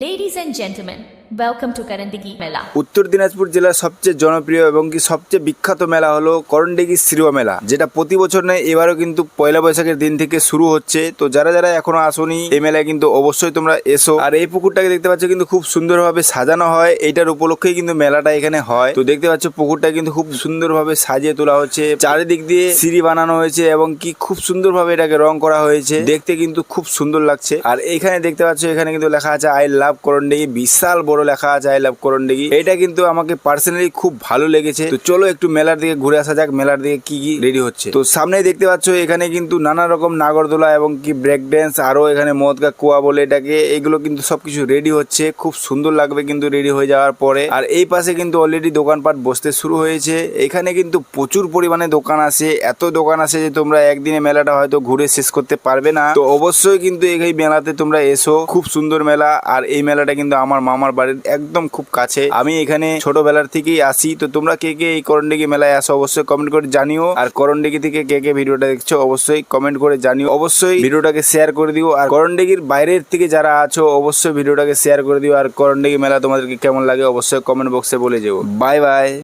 Ladies and gentlemen, welcome to Karandigi Mela. উত্তর দিনাজপুর জেলার সবচেয়ে জনপ্রিয় এবং কি সবচেয়ে বিখ্যাত মেলা হলো করণডিঘি সিরুয়া মেলা, যেটা প্রতি বছর নেই এবারও কিন্তু পয়লা বৈশাখের দিন থেকে শুরু হচ্ছে। তো যারা যারা এখনো আসোনি এই মেলায় কিন্তু অবশ্যই তোমরা এসো। আর এই পুকুরটাকে দেখতে পাচ্ছ কিন্তু খুব সুন্দরভাবে সাজানো হয়, এইটার উপলক্ষেই কিন্তু মেলাটা এখানে হয়। তো দেখতে পাচ্ছ পুকুরটা কিন্তু খুব সুন্দরভাবে সাজিয়ে তোলা হচ্ছে, চারিদিক দিয়ে সিঁড়ি বানানো হয়েছে এবং কি খুব সুন্দরভাবে এটাকে রং করা হয়েছে, দেখতে কিন্তু খুব সুন্দর লাগছে। আর এইখানে দেখতে পাচ্ছ এখানে কিন্তু লেখা আছে আই লাভ করণডিঘি, বিশাল বড় লেখা আছে আই লাভ করণডিঘি। এটা কিন্তু আমাকে পার্সোনালি খুব ভালো লেগেছে। তো চলো একটু মেলার দিকে ঘুরে আসা যাক, মেলার দিকে কি কি রেডি হচ্ছে। তো সামনেই দেখতে পাচ্ছ এখানে কিন্তু নানা রকম নাগরদোলা এবং কি ব্রেক ড্যান্স, আরো এখানে মদকা কুয়া বলে এটাকে, এগুলো কিন্তু সবকিছু রেডি হচ্ছে, খুব সুন্দর লাগবে কিন্তু রেডি হয়ে যাওয়ার পরে। আর এই পাশে কিন্তু অলরেডি দোকানপাট বসতে শুরু হয়েছে। এখানে কিন্তু প্রচুর পরিমাণে দোকান আছে, এত দোকান আছে যে তোমরা একদিনে মেলাটা হয়তো ঘুরে শেষ করতে পারবে না। তো অবশ্যই কিন্তু এই মেলাতে তোমরা এসো, খুব সুন্দর মেলা। আর এই মেলাটা কিন্তু আমার মামার বাড়ির একদম খুব কাছে, আমি এখানে ছোটবেলার থেকেই আসি। তো তোমরা কে কে এই করণডিঘি মেলায় আসো অবশ্যই কমেন্ট করে জানিও। আর করণডিঘি থেকে কে কে ভিডিওটা দেখছো অবশ্যই কমেন্ট করে জানিও। অবশ্যই ভিডিওটাকে শেয়ার করে দিও। আর করণডিঘির বাইরের থেকে যারা আছো অবশ্যই ভিডিওটাকে শেয়ার করে দিও। আর করণডিঘি মেলা তোমাদেরকে কেমন লাগে অবশ্যই কমেন্ট বক্সে বলে যেও। Bye bye.